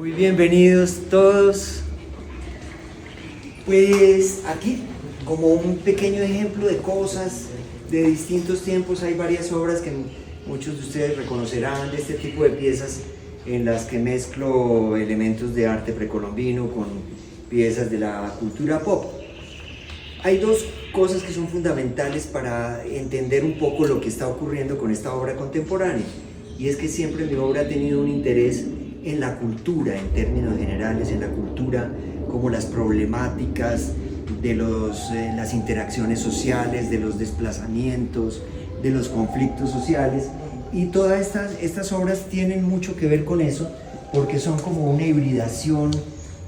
Muy bienvenidos todos. Pues aquí, como un pequeño ejemplo de cosas de distintos tiempos, hay varias obras que muchos de ustedes reconocerán de este tipo de piezas en las que mezclo elementos de arte precolombino con piezas de la cultura pop. Hay dos cosas que son fundamentales para entender un poco lo que está ocurriendo con esta obra contemporánea, y es que siempre mi obra ha tenido un interés en la cultura, en términos generales, en la cultura, como las problemáticas de las interacciones sociales, de los desplazamientos, de los conflictos sociales, y todas estas obras tienen mucho que ver con eso, porque son como una hibridación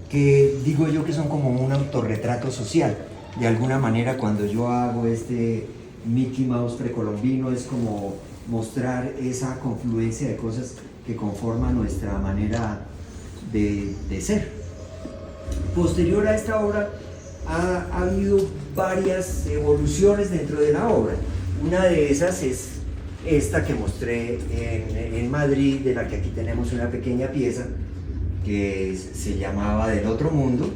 que digo yo que son como un autorretrato social. De alguna manera, cuando yo hago este Mickey Mouse precolombino, es como mostrar esa confluencia de cosas que conforman nuestra manera de ser. Posterior a esta obra ha habido varias evoluciones dentro de la obra. Una de esas es esta que mostré en Madrid, de la que aquí tenemos una pequeña pieza que se llamaba Del Otro Mundo.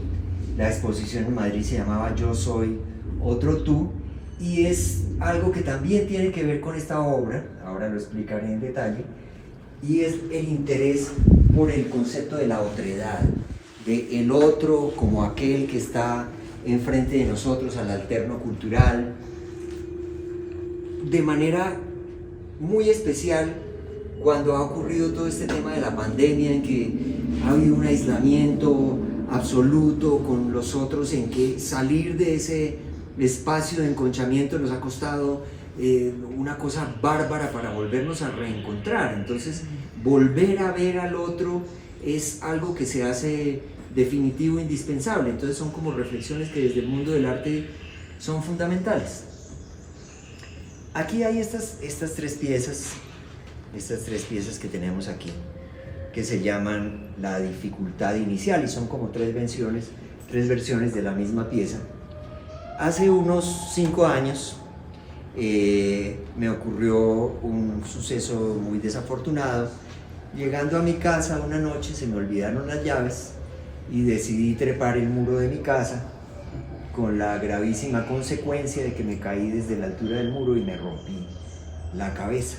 La exposición en Madrid se llamaba Yo Soy Otro Tú, y es algo que también tiene que ver con esta obra, ahora lo explicaré en detalle, y es el interés por el concepto de la otredad, de el otro como aquel que está enfrente de nosotros, al alterno cultural, de manera muy especial cuando ha ocurrido todo este tema de la pandemia, en que ha habido un aislamiento absoluto con los otros, en que salir de ese espacio de enconchamiento nos ha costado una cosa bárbara para volvernos a reencontrar. Entonces, volver a ver al otro es algo que se hace definitivo e indispensable. Entonces son como reflexiones que desde el mundo del arte son fundamentales. Aquí hay estas tres piezas que tenemos aquí, que se llaman La Dificultad Inicial, y son como tres versiones de la misma pieza. Hace unos 5 años me ocurrió un suceso muy desafortunado. Llegando a mi casa una noche se me olvidaron las llaves y decidí trepar el muro de mi casa, con la gravísima consecuencia de que me caí desde la altura del muro y me rompí la cabeza.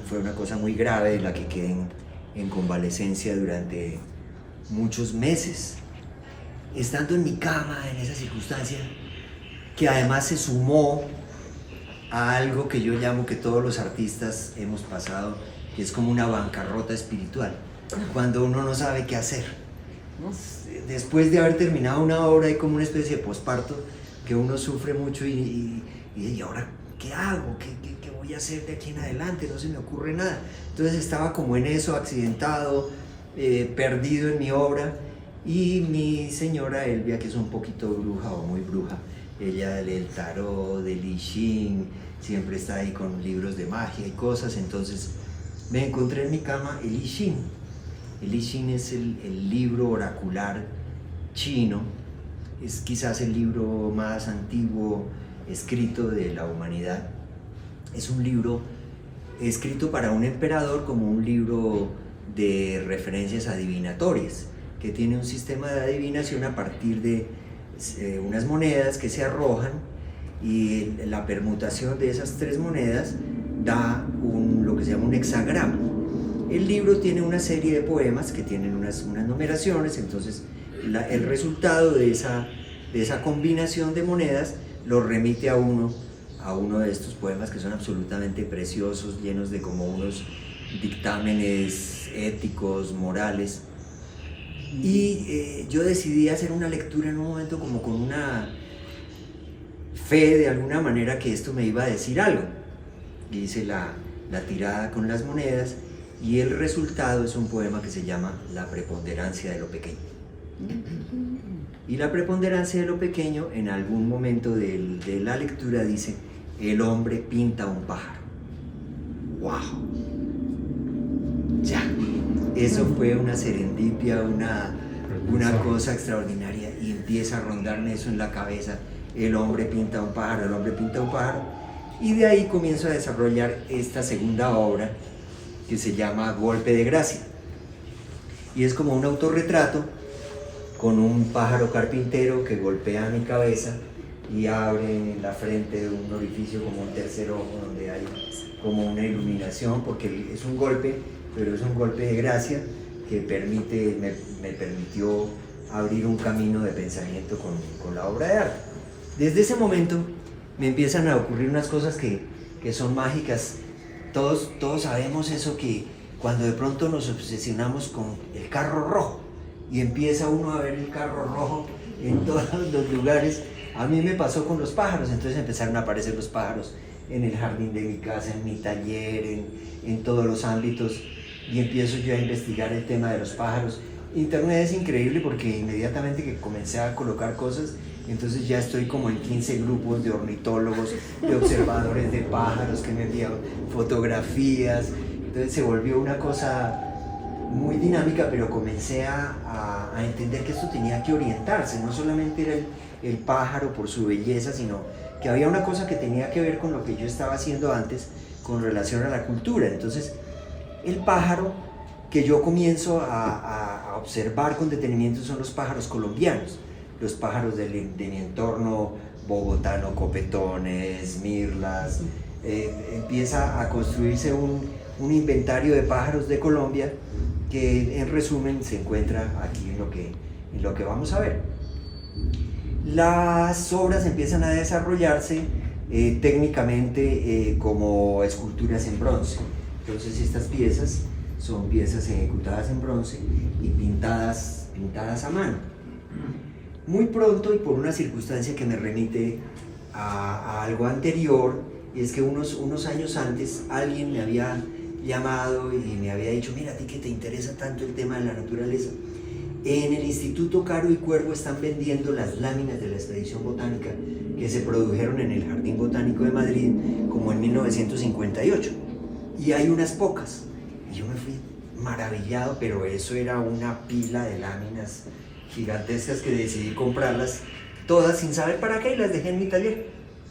Fue una cosa muy grave, de la que quedé en convalecencia durante muchos meses. Estando en mi cama, en esa circunstancia, que además se sumó a algo que yo llamo, que todos los artistas hemos pasado, que es como una bancarrota espiritual, cuando uno no sabe qué hacer, ¿no? Después de haber terminado una obra, hay como una especie de posparto que uno sufre mucho y ahora ¿qué hago? ¿Qué voy a hacer de aquí en adelante? No se me ocurre nada. Entonces estaba como en eso, accidentado, perdido en mi obra, y mi señora Elvia, que es un poquito bruja o muy bruja, ella lee el tarot, del I Ching, siempre está ahí con libros de magia y cosas. Entonces me encontré en mi cama el I Ching. El I Ching es el libro oracular chino, es quizás el libro más antiguo escrito de la humanidad. Es un libro escrito para un emperador, como un libro de referencias adivinatorias, que tiene un sistema de adivinación a partir de unas monedas que se arrojan, y la permutación de esas 3 monedas da lo que se llama un hexagrama. El libro tiene una serie de poemas que tienen unas numeraciones. Entonces el resultado de esa combinación de monedas lo remite a uno de estos poemas, que son absolutamente preciosos, llenos de como unos dictámenes éticos, morales. Y yo decidí hacer una lectura en un momento como con una fe de alguna manera que esto me iba a decir algo. Y hice la tirada con las monedas, y el resultado es un poema que se llama La Preponderancia de lo Pequeño. Y la preponderancia de lo pequeño, en algún momento de la lectura, dice: el hombre pinta un pájaro. ¡Wow! Ya, eso fue una serendipia, una cosa extraordinaria, y empieza a rondarme eso en la cabeza: el hombre pinta un pájaro, el hombre pinta un pájaro. Y de ahí comienzo a desarrollar esta segunda obra, que se llama Golpe de Gracia. y es como un autorretrato con un pájaro carpintero que golpea mi cabeza y abre en la frente un orificio como un tercer ojo donde hay como una iluminación, porque es un golpe, pero es un golpe de gracia que me permitió abrir un camino de pensamiento con la obra de arte. Desde ese momento me empiezan a ocurrir unas cosas que son mágicas. Todos sabemos eso, que cuando de pronto nos obsesionamos con el carro rojo y empieza uno a ver el carro rojo en todos los lugares. A mí me pasó con los pájaros, entonces empezaron a aparecer los pájaros en el jardín de mi casa, en mi taller, en todos los ámbitos, y empiezo yo a investigar el tema de los pájaros. Internet es increíble porque inmediatamente que comencé a colocar cosas, entonces ya estoy como en 15 grupos de ornitólogos, de observadores de pájaros que me envían fotografías, entonces se volvió una cosa muy dinámica, pero comencé a entender que esto tenía que orientarse, no solamente era el pájaro por su belleza, sino que había una cosa que tenía que ver con lo que yo estaba haciendo antes con relación a la cultura. Entonces el pájaro que yo comienzo a observar con detenimiento son los pájaros colombianos, los pájaros de mi entorno bogotano, copetones, mirlas. Empieza a construirse un inventario de pájaros de Colombia que en resumen se encuentra aquí en lo que vamos a ver. Las obras empiezan a desarrollarse técnicamente como esculturas en bronce. Entonces estas piezas son piezas ejecutadas en bronce y pintadas a mano. Muy pronto, y por una circunstancia que me remite a algo anterior, y es que unos años antes alguien me había llamado y me había dicho: mira, a ti que te interesa tanto el tema de la naturaleza, en el Instituto Caro y Cuervo están vendiendo las láminas de la expedición botánica que se produjeron en el Jardín Botánico de Madrid como en 1958, y hay unas pocas. Y yo me fui maravillado, pero eso era una pila de láminas gigantescas que decidí comprarlas todas sin saber para qué, y las dejé en mi taller.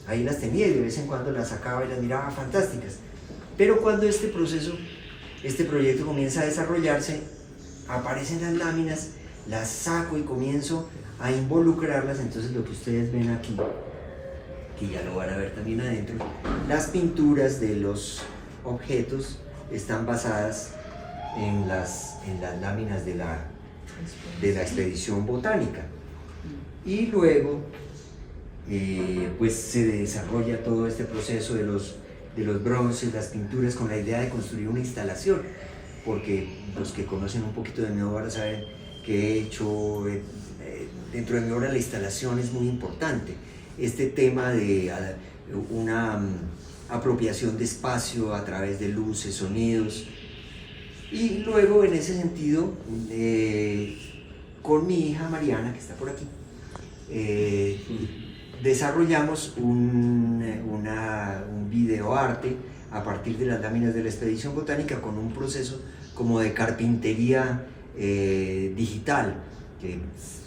Ahí las tenía y de vez en cuando las sacaba y las miraba fantásticas. Pero cuando este proyecto comienza a desarrollarse, aparecen las láminas, las saco y comienzo a involucrarlas. Entonces lo que ustedes ven aquí, que ya lo van a ver también adentro, las pinturas de los objetos están basadas en las láminas de la expedición botánica. Y luego pues se desarrolla todo este proceso de los bronces, las pinturas, con la idea de construir una instalación, porque los que conocen un poquito de mi obra saben que he hecho dentro de mi obra la instalación es muy importante. Este tema de una apropiación de espacio a través de luces, sonidos. Y luego, en ese sentido, con mi hija Mariana, que está por aquí, desarrollamos un videoarte a partir de las láminas de la expedición botánica, con un proceso como de carpintería digital, que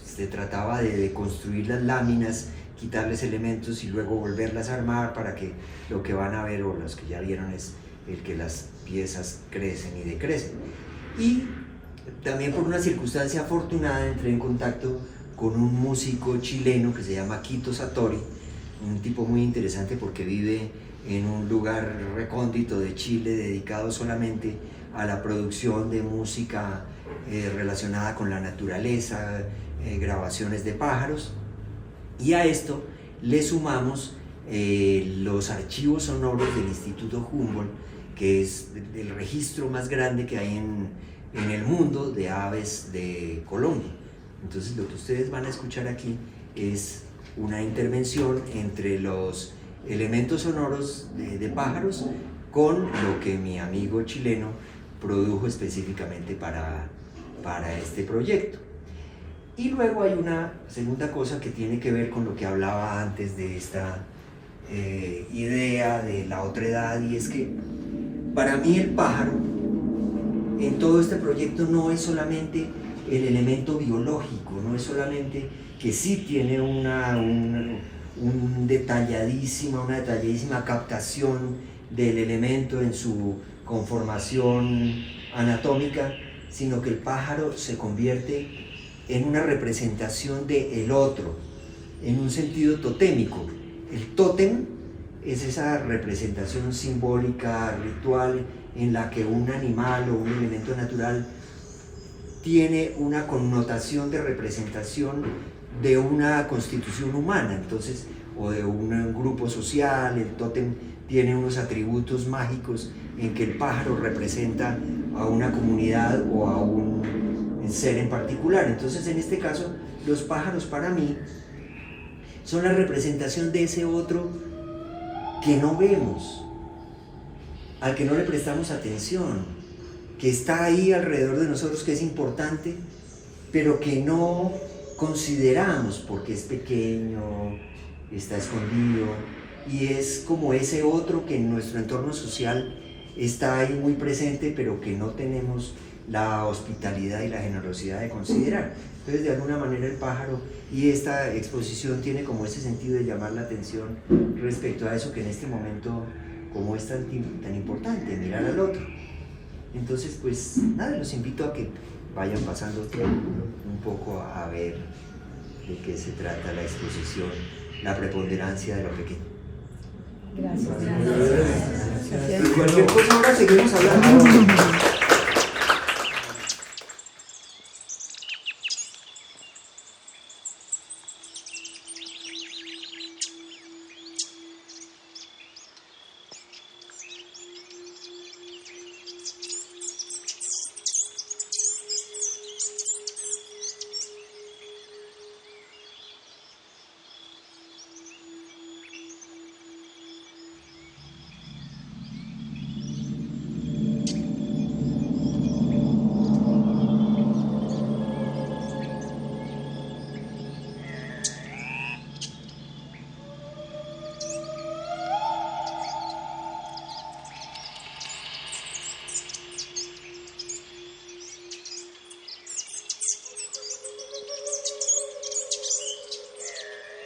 se trataba de construir las láminas, quitarles elementos y luego volverlas a armar para que lo que van a ver, o los que ya vieron, es el que las piezas crecen y decrecen. Y también por una circunstancia afortunada entré en contacto con un músico chileno que se llama Quito Satori, un tipo muy interesante porque vive en un lugar recóndito de Chile dedicado solamente a la producción de música relacionada con la naturaleza, grabaciones de pájaros, y a esto le sumamos los archivos sonoros del Instituto Humboldt, que es el registro más grande que hay en el mundo de aves de Colombia. Entonces lo que ustedes van a escuchar aquí es una intervención entre los elementos sonoros de pájaros con lo que mi amigo chileno produjo específicamente para este proyecto. Y luego hay una segunda cosa que tiene que ver con lo que hablaba antes de esta idea de la otredad, y es que para mí el pájaro en todo este proyecto no es solamente el elemento biológico, no es solamente que sí tiene una detalladísima captación del elemento en su conformación anatómica, sino que el pájaro se convierte en una representación del otro, en un sentido totémico. El tótem es esa representación simbólica, ritual, en la que un animal o un elemento natural tiene una connotación de representación de una constitución humana, entonces, o de un grupo social. El tótem tiene unos atributos mágicos en que el pájaro representa a una comunidad o a un ser en particular. Entonces, en este caso, los pájaros para mí son la representación de ese otro que no vemos, al que no le prestamos atención, que está ahí alrededor de nosotros, que es importante, pero que no consideramos porque es pequeño, está escondido, y es como ese otro que en nuestro entorno social está ahí muy presente, pero que no tenemos la hospitalidad y la generosidad de considerar. Entonces, de alguna manera, el pájaro y esta exposición tiene como ese sentido de llamar la atención respecto a eso que en este momento, como es tan importante, mirar al otro. Entonces, pues nada, los invito a que vayan pasando un poco a ver de qué se trata la exposición, la preponderancia de lo pequeño. Gracias. Y cualquier cosa ahora seguimos hablando.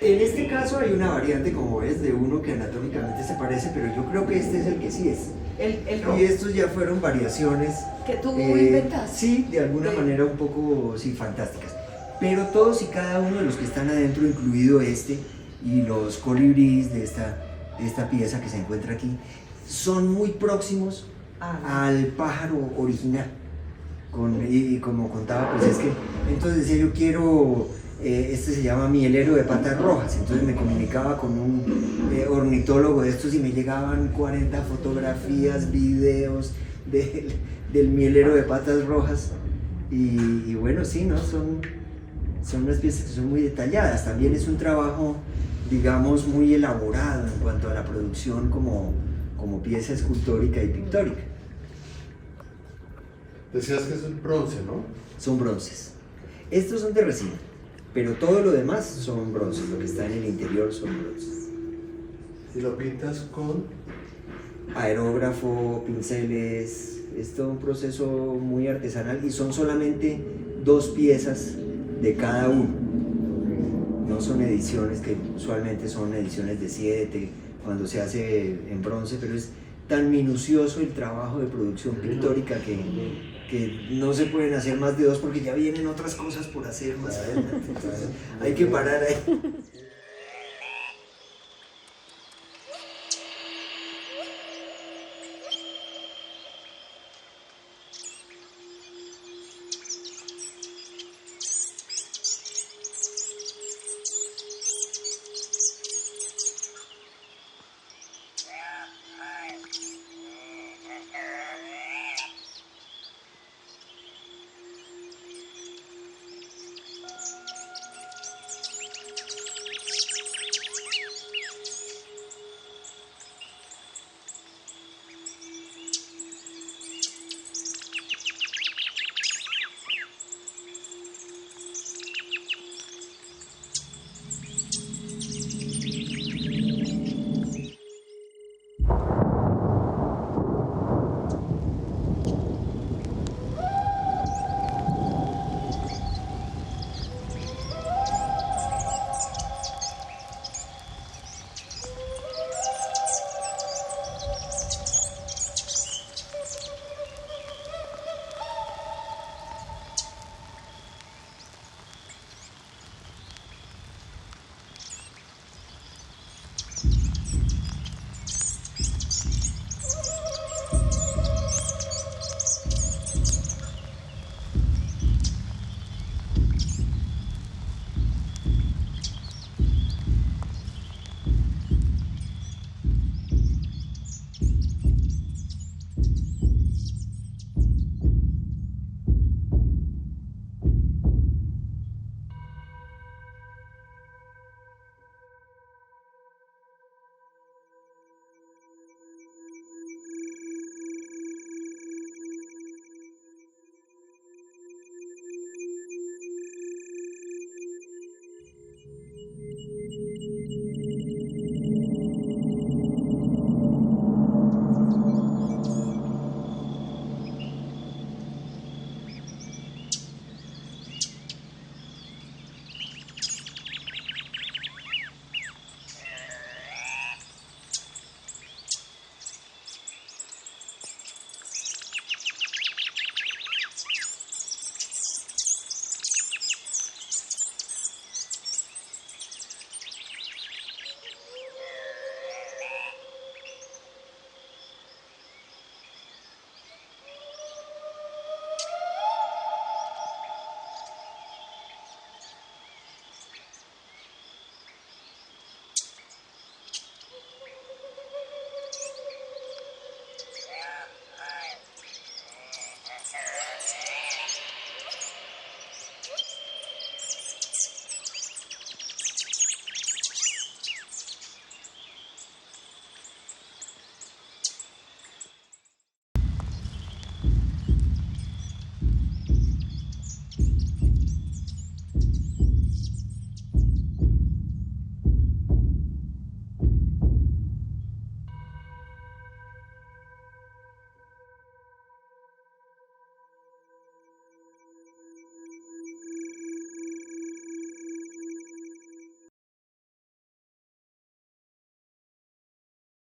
En este caso hay una variante, como ves, de uno que anatómicamente se parece, pero yo creo que este es el que sí es. El rojo. Y estos ya fueron variaciones Que tú inventaste. Sí, de alguna manera un poco sí, fantásticas. Pero todos y cada uno de los que están adentro, incluido este y los colibríes de esta pieza que se encuentra aquí, son muy próximos al pájaro original. Y como contaba, pues es que entonces decía yo quiero... este se llama mielero de patas rojas, entonces me comunicaba con un ornitólogo de estos y me llegaban 40 fotografías, videos del mielero de patas rojas y bueno, sí, ¿no? Son unas piezas que son muy detalladas. También es un trabajo, digamos, muy elaborado en cuanto a la producción como pieza escultórica y pictórica. Decías que es el bronce, ¿no? Son bronces. Estos son de resina, pero todo lo demás son bronces, lo que está en el interior son bronces. ¿Y lo pintas con? Aerógrafo, pinceles, es todo un proceso muy artesanal y son solamente 2 piezas de cada uno. No son ediciones que usualmente son ediciones de 7 cuando se hace en bronce, pero es tan minucioso el trabajo de producción pictórica que no se pueden hacer más de 2 porque ya vienen otras cosas por hacer más adelante. Entonces, hay que parar ahí.